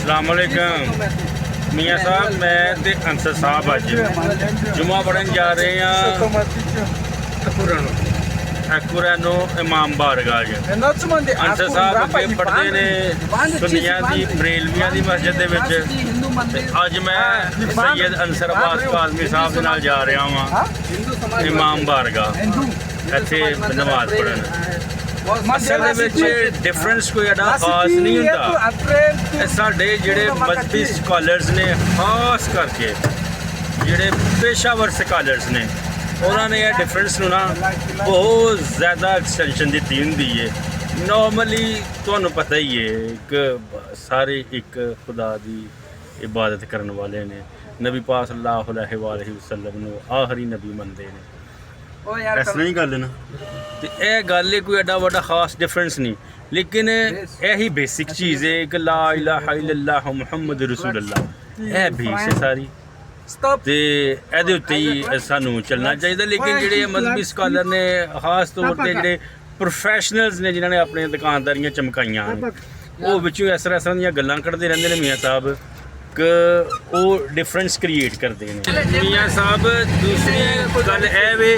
अस्सलामुअलैकुम मियाँ साहब, मैं ते अंसर साहब अज जुमा पढ़न जा रहे हैं एक्कुरैनो इमाम बारगाह। अंसर साहब अगे पढ़ते ने सुन्नियां दी बरेलवियां दी मस्जिद दे विच, ते अज मैं सैयद अंसर अब्बास काज़मी साहब दे नाल जा रहा वां इमाम बारगाह इत्थे नमाज पढ़न। असल दे विच डिफरेंस कोई एडा खास नहीं हुंदा। साडे जिहड़े मजहबी स्कॉलर्स ने, खास करके जिहड़े पेशावर स्कॉलर्स ने, उन्होंने यह डिफरेंस नूं ना बहुत ज़्यादा एक्सटेंशन दी हुंदी है। नॉर्मली तुहानूं पता ही है कि सारे एक खुदा दी इबादत करने वाले ने, नबी पाक सल्लल्लाहु अलैहि वसल्लम नूं आखिरी नबी मनदे ने। इस तरह ही गल ना, तो यह गल कोई एडा वड्डा खास डिफरेंस नहीं, लेकिन यही बेसिक चीज़ है कि ला इलाहा इल्लल्लाह मुहम्मद रसूलुल्लाह, यह बेस है सारी, तो ये उत्ते ही सानू चलना चाहिए। लेकिन जोड़े मजहबी स्कॉलर ने, खास तौर पर जोड़े प्रोफैशनल्स ने जिन्होंने अपनी दुकानदारियां चमकाइयां, वो बिचों इस तरह दियां गल्लां कढ़दे रहंदे ने मियाँ साहब कि वो डिफरेंस क्रिएट करते हैं। मियाँ साहब दूसरी गल है वे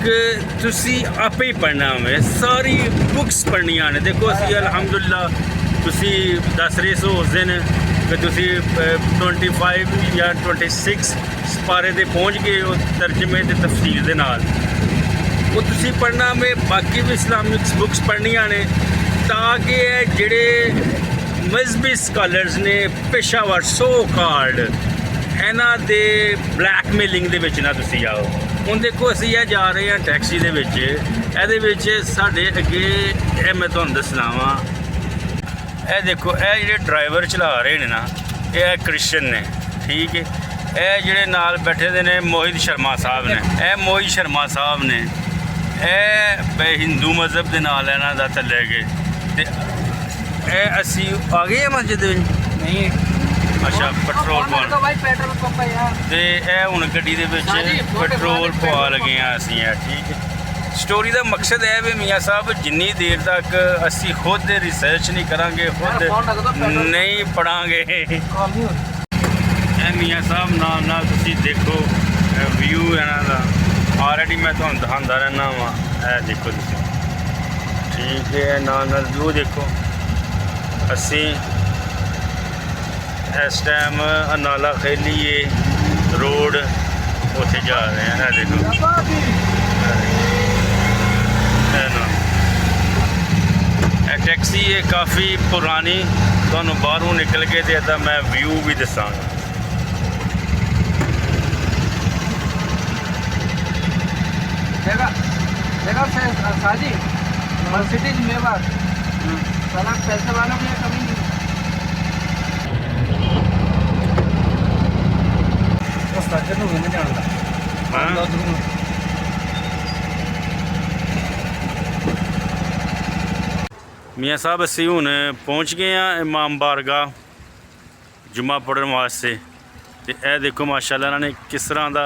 कि तुसी आपे ही पढ़ना है, सारी बुक्स पढ़नियां ने। देखो असी अलहमदुलिल्लाह तुसी दस रहे सो उस दिन कि तुसी 25 या 26 पारे ते पहुँच गए हो तर्जमे ते तफसीर दे नाल। वो तुसी पढ़ना में बाकी भी इस्लामिक बुक्स पढ़नियां ने, ताकि जिहड़े मजहबी स्कॉलर्स ने, पेशावर सो कार्ड इन्हां दे ब्लैकमेलिंग दे विच ना तुसी जाओ। हुण देखो असीं यह जा रहे हैं टैक्सी दे विच, इहदे विच साडे अगे मैं तुहानूं दस्सना वा, यह देखो यह जिहड़े ड्राइवर चला रहे हैं ना, यह क्रिश्चन ने, ठीक है। यह जिहड़े नाल बैठे दे ने मोहित शर्मा साहब ने, यह मोहित शर्मा साहब ने, यह हिंदू मजहब के नाल इन्हां दा चले गए। ते यह असी आ गए मस्जिद नहीं, अच्छा पेट्रोल पंप, तो यह हुण गड्डी दे विच पेट्रोल पवा लगे हैं असीं, ठीक है। स्टोरी का मकसद है भी मियाँ साहब, जिन्नी देर तक असी खुद रिसर्च नहीं करांगे, खुद नहीं पढ़ांगे, मियाँ साहब नाल तुसी देखो व्यू इन्हां दा ऑलरेडी मैं तुहानूं दिखांदा रहना वा। देखो तुसी, ठीक है, नाल व्यू देखो। असी इस टाइम नाला खेलिए रोड उत्थे जा रहे हैं, देखो टैक्सी है काफ़ी पुरानी, तुहानूं बाहरों निकल के तो मैं व्यू भी दसांगा। पैसे वालों की कमी नहीं। मियाँ साहब असी हुण पहुँच गए हैं इमाम बारगाह जुम्मा पढ़न वास्ते। तो यह देखो माशाअल्लाह इन्होंने किस तरह का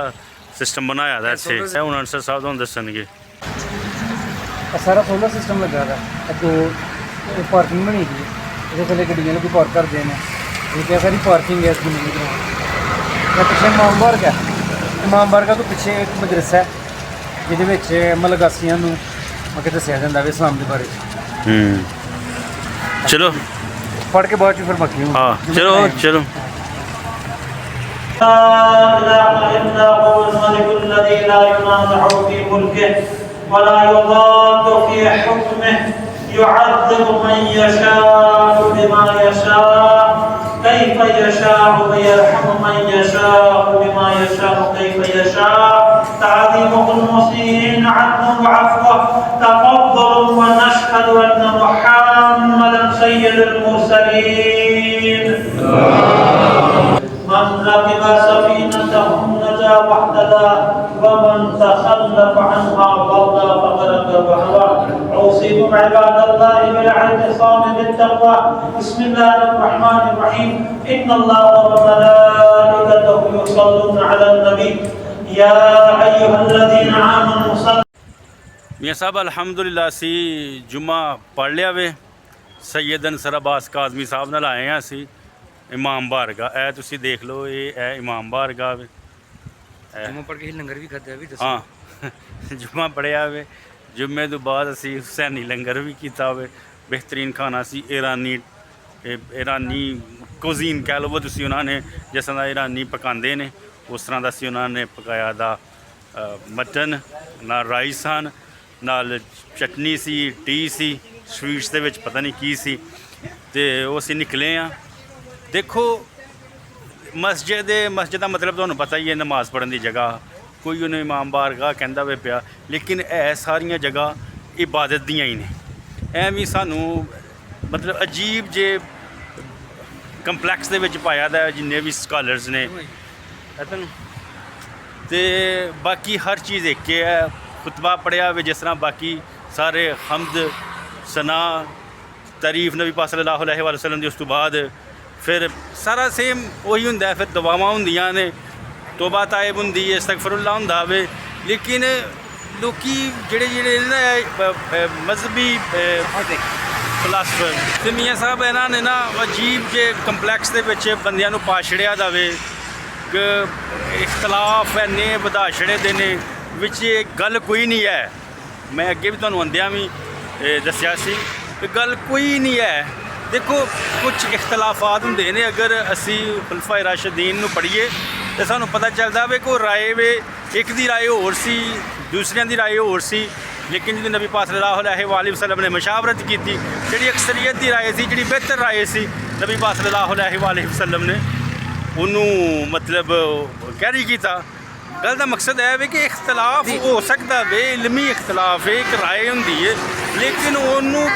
सिस्टम बनाया था इत्थे, हुण अंसर साहब तुहानूं दस्सणगे। सारा सोलर सिस्टम लगा था, तो पार्किंग बनी थी, ये थले गड्डियां लोग पार्क करते हैं, ये सारी पार्किंग है इसकी नई तरह। पिछले इमाम बारगाह है, इमाम बारगाह तो पिछे एक मदरसा है जिहदे मलगासियां नूं अगे दस्सिया जांदा वे इस्लाम के बारे। चलो पढ़ के बाद फिर बाकी हूँ। हाँ चलो चलो। वला युदादु फी हुक्मिहि युअद्दिबु मन यशाअ बिमा यशाअ कैफ यशाअ व यरहमु मन यशाअ बिमा यशाअ कैफ यशाअ ताज़ीमुल मुहसिनीन अदलुन व अफ़्व तफ़द्दुल व नशहदु अन्न मुहम्मदन सय्यदुल मुरसलीन। मन रकिबा सफ़ीनतहुम नजा वहददा वमन तखल्लफ अन्हा वल्ला फगरक वहवा। औसीकुम इबादल्लाहि बिल-इतिसाम बित-तक़वा। बिस्मिल्लाहिर-रहमानिर-रहीम। इन्नल्लाहा व मलाइकतहु युसल्लूना अलन-नबी या अय्युहल्लज़ीना आमनू सल्लु। मियाँ साहब अलहमदुलिल्लाह सी जुम्मा पढ़ लिया वे, सैयद अंसर अब्बास काज़मी साहब नाल आए हैं असी। ਇਮਾਮ ਬਾਰਗਾਹ। ਇਹ ਤੁਸੀਂ ਦੇਖ ਲਓ, ਇਹ ਇਮਾਮ ਬਾਰਗਾਹ ਵੇ। ਜੁਮਾ ਪੜ੍ਹ ਕੇ ਲੰਗਰ ਵੀ ਖਾਧਾ ਵੀ ਦੱਸੋ। ਹਾਂ ਜੁਮਾ ਪੜ੍ਹਿਆ ਵੇ। ਜੁਮੇ ਤੋਂ ਬਾਅਦ ਅਸੀਂ ਹੁਸੈਨੀ ਲੰਗਰ ਵੀ ਕੀਤਾ ਹੋਵੇ। ਬਿਹਤਰੀਨ ਖਾਣਾ ਸੀ, ਇਰਾਨੀ ਕੁਜ਼ੀਨ ਕਹਿ ਲਓ ਤੁਸੀਂ। ਉਹਨਾਂ ਨੇ ਜਿਸ ਤਰ੍ਹਾਂ ਦਾ ਇਰਾਨੀ ਪਕਾਉਂਦੇ ਨੇ ਉਸ ਤਰ੍ਹਾਂ ਦਾ ਸੀ ਉਹਨਾਂ ਨੇ ਪਕਾਇਆ ਦਾ। ਮਟਨ ਨਾਲ ਰਾਈਸ ਹਨ, ਨਾਲ ਚਟਨੀ ਸੀ, ਟੀ ਸੀ, ਸਵੀਟਸ ਦੇ ਵਿੱਚ ਪਤਾ ਨਹੀਂ ਕੀ ਸੀ। ਅਤੇ ਉਹ ਅਸੀਂ ਨਿਕਲੇ ਹਾਂ। ਦੇਖੋ ਮਸਜਿਦ ਦਾ ਮਤਲਬ ਤੁਹਾਨੂੰ ਪਤਾ ਹੀ ਹੈ, ਨਮਾਜ਼ ਪੜ੍ਹਨ ਦੀ ਜਗ੍ਹਾ। ਕੋਈ ਉਹਨੂੰ ਇਮਾਮ ਬਾਰਗਾਹ ਕਹਿੰਦਾ ਵੇ ਪਿਆ, ਲੇਕਿਨ ਇਹ ਸਾਰੀਆਂ ਜਗ੍ਹਾ ਇਬਾਦਤ ਦੀਆਂ ਹੀ ਨੇ। ਐਵੇਂ ਸਾਨੂੰ ਮਤਲਬ ਅਜੀਬ ਜੇ ਕੰਪਲੈਕਸ ਦੇ ਵਿੱਚ ਪਾਇਆ ਦਾ ਜਿੰਨੇ ਵੀ ਸਕਾਲਰਸ ਨੇ ਤੁਹਾਨੂੰ। ਅਤੇ ਬਾਕੀ ਹਰ ਚੀਜ਼ ਇੱਕ ਹੈ। ਖੁਤਬਾ ਪੜ੍ਹਿਆ ਵੇ ਜਿਸ ਤਰ੍ਹਾਂ ਬਾਕੀ ਸਾਰੇ ਹਮਦ ਸਨਾ ਤਾਰੀਫ ਨਬੀ ਪਾਕ ਸੱਲੱਲਾਹੁ ਅਲੈਹਿ ਵਸੱਲਮ ਦੀ। ਉਸ ਤੋਂ ਬਾਅਦ ਫਿਰ ਸਾਰਾ ਸੇਮ ਉਹੀ ਹੁੰਦਾ। ਫਿਰ ਦੁਆਵਾਂ ਹੁੰਦੀਆਂ ਨੇ, ਤੋਬਾ ਤਾਇਬ ਹੁੰਦੀ ਹੈ, ਅਸਤਗਫਿਰੁल्लाह ਹੁੰਦਾ ਵੇ। ਲੇਕਿਨ ਲੋਕੀ ਜਿਹੜੇ ਨਾ ਮਜ਼ਹਬੀ ਫਿਲਾਸਫਰ ਤੇ ਮੀਆਂ ਸਾਹਿਬ ਇਹਨਾਂ ਨੇ ਨਾ ਅਜੀਬ ਜੇ ਕੰਪਲੈਕਸ ਦੇ ਵਿੱਚ ਬੰਦਿਆਂ ਨੂੰ ਪਾ ਛੜਿਆ ਜਾਵੇ ਕਿ ਇਖਤਲਾਫ ਇੰਨੇ ਵਧਾ ਛੜੇ ਦੇ ਨੇ ਵਿੱਚ। ਇਹ ਗੱਲ ਕੋਈ ਨਹੀਂ ਹੈ। ਮੈਂ ਅੱਗੇ ਵੀ ਤੁਹਾਨੂੰ ਆਉਂਦਿਆਂ ਵੀ ਦੱਸਿਆ ਸੀ ਕਿ ਗੱਲ ਕੋਈ ਨਹੀਂ ਹੈ। ਦੇਖੋ ਕੁਝ ਇਖਤਲਾਫਾਤ ਹੁੰਦੇ ਨੇ। ਅਗਰ ਅਸੀਂ ਖੁਲਫਾਏ ਰਾਸ਼ਿਦੀਨ ਨੂੰ ਪੜ੍ਹੀਏ ਤਾਂ ਸਾਨੂੰ ਪਤਾ ਚੱਲਦਾ ਵੇ ਕੋਈ ਰਾਏ ਵੇ, ਇੱਕ ਦੀ ਰਾਏ ਹੋਰ ਸੀ, ਦੂਸਰਿਆਂ ਦੀ ਰਾਏ ਹੋਰ ਸੀ। ਲੇਕਿਨ ਜਦੋਂ ਨਬੀ ਪਾਕ ਸੱਲੱਲਾਹੁ ਅਲੈਹਿ ਵਸੱਲਮ ਨੇ ਮਸ਼ਾਵਰਤ ਕੀਤੀ, ਜਿਹੜੀ ਅਕਸਰੀਅਤ ਦੀ ਰਾਏ ਸੀ, ਜਿਹੜੀ ਬਿਹਤਰ ਰਾਏ ਸੀ, ਨਬੀ ਪਾਕ ਸੱਲੱਲਾਹੁ ਅਲੈਹਿ ਵਸੱਲਮ ਨੇ ਉਹਨੂੰ ਮਤਲਬ ਕੈਰੀ ਕੀਤਾ। ਗੱਲ ਦਾ ਮਕਸਦ ਹੈ ਵੇ ਕਿ ਇਖਤਲਾਫ ਹੋ ਸਕਦਾ ਵੇ, ਇਲਮੀ ਇਖਤਲਾਫ ਹੈ, ਇੱਕ ਰਾਏ ਹੁੰਦੀ ਹੈ, ਲੇਕਿਨ ਉਹਨੂੰ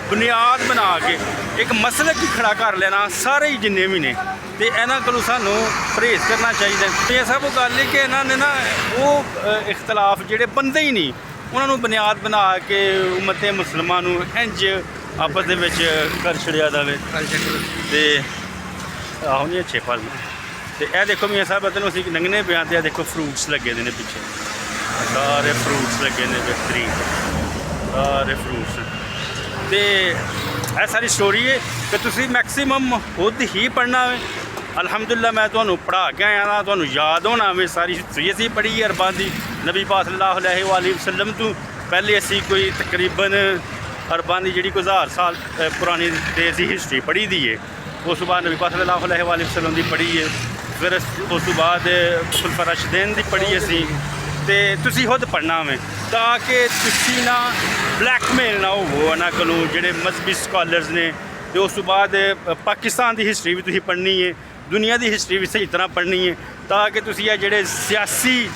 ਬੁਨਿਆਦ ਬਣਾ ਕੇ ਇੱਕ ਮਸਲਕ ਹੀ ਖੜਾ ਕਰ ਲੈਣਾ ਸਾਰੇ ਹੀ ਜਿੰਨੇ ਵੀ ਨੇ। ਅਤੇ ਇਹਨਾਂ ਕੋਲੋਂ ਸਾਨੂੰ ਪਰਹੇਜ਼ ਕਰਨਾ ਚਾਹੀਦਾ। ਅਤੇ ਇਹ ਸਭ ਗੱਲ ਹੈ ਕਿ ਇਹਨਾਂ ਨੇ ਨਾ ਉਹ ਇਖਤਲਾਫ ਜਿਹੜੇ ਬੰਦੇ ਹੀ ਨਹੀਂ, ਉਹਨਾਂ ਨੂੰ ਬੁਨਿਆਦ ਬਣਾ ਕੇ ਉਮਤ ਮੁਸਲਮਾਨ ਨੂੰ ਇੰਝ ਆਪਸ ਦੇ ਵਿੱਚ ਕਰ ਛੜਿਆ ਜਾਵੇ। ਅਤੇ ਆਹੋ ਨਹੀਂ ਅੱਛੇ ਫਲ। ਅਤੇ ਇਹ ਦੇਖੋ ਮੀਆਂ ਸਾਹਿਬ ਨੂੰ ਅਸੀਂ ਲੰਘਣੇ ਪਿਆ ਅਤੇ ਇਹ ਦੇਖੋ ਫਰੂਟਸ ਲੱਗੇ ਦੇ ਨੇ ਪਿੱਛੇ, ਸਾਰੇ ਫਰੂਟਸ ਲੱਗੇ ਨੇ ਬਿਹਤਰੀਨ, ਸਾਰੇ ਫਰੂਟਸ। ਅਤੇ ਇਹ ਸਾਰੀ ਸਟੋਰੀ ਹੈ ਕਿ ਤੁਸੀਂ ਮੈਕਸੀਮਮ ਖੁਦ ਹੀ ਪੜ੍ਹਨਾ ਵੇ। ਅਲਹਮਦੁਲਿਲਾ ਮੈਂ ਤੁਹਾਨੂੰ ਪੜ੍ਹਾ ਕੇ ਆਇਆ ਨਾ, ਤੁਹਾਨੂੰ ਯਾਦ ਹੋਣਾ ਵੇ ਸਾਰੀ ਹਿਸਟਰੀ। ਅਸੀਂ ਪੜ੍ਹੀ ਅਰਬਾਂ ਦੀ ਨਬੀ ਪਾਕ ਸੱਲੱਲਾਹੁ ਅਲੈਹਿ ਵਸੱਲਮ ਤੋਂ ਪਹਿਲੇ ਅਸੀਂ ਕੋਈ ਤਕਰੀਬਨ ਅਰਬਾਂ ਦੀ ਜਿਹੜੀ ਕੋਈ 1000 ਸਾਲ ਪੁਰਾਣੀ ਤੇ ਅਸੀਂ ਹਿਸਟਰੀ ਪੜ੍ਹੀ ਦੀ ਹੈ। ਉਸ ਤੋਂ ਬਾਅਦ ਨਬੀ ਪਾਕ ਸੱਲੱਲਾਹੁ ਅਲੈਹਿ ਵਸੱਲਮ ਦੀ ਪੜ੍ਹੀ ਹੈ। ਫਿਰ ਉਸ ਤੋਂ ਬਾਅਦ ਖੁਲਫਾਏ ਰਾਸ਼ਿਦੀਨ ਦੀ ਪੜ੍ਹੀ ਅਸੀਂ। ਅਤੇ ਤੁਸੀਂ ਖੁਦ ਪੜ੍ਹਨਾ ਵੇ ਤਾਂ ਕਿ ਤੁਸੀਂ ਨਾ ਬਲੈਕਮੇਲ ਨਾ ਹੋਵੋ ਇਹਨਾਂ ਕੋਲੋਂ ਜਿਹੜੇ ਮਜ਼ਹਬੀ ਸਕਾਲਰਸ ਨੇ। ਅਤੇ ਉਸ ਤੋਂ ਬਾਅਦ ਪਾਕਿਸਤਾਨ ਦੀ ਹਿਸਟਰੀ ਵੀ ਤੁਸੀਂ ਪੜ੍ਹਨੀ ਹੈ, ਦੁਨੀਆ ਦੀ ਹਿਸਟਰੀ ਵੀ ਸਹੀ ਤਰ੍ਹਾਂ ਪੜ੍ਹਨੀ ਹੈ, ਤਾਂ ਕਿ ਤੁਸੀਂ ਇਹ ਜਿਹੜੇ ਸਿਆਸੀ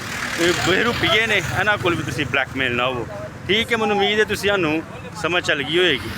ਬੇਰੁਪਈਏ ਨੇ ਇਹਨਾਂ ਕੋਲ ਵੀ ਤੁਸੀਂ ਬਲੈਕਮੇਲ ਨਾ ਹੋਵੋ। ਠੀਕ ਹੈ, ਮੈਨੂੰ ਉਮੀਦ ਹੈ ਤੁਸੀਂ ਸਾਨੂੰ ਸਮਝ ਚੱਲ ਗਈ ਹੋਏਗੀ।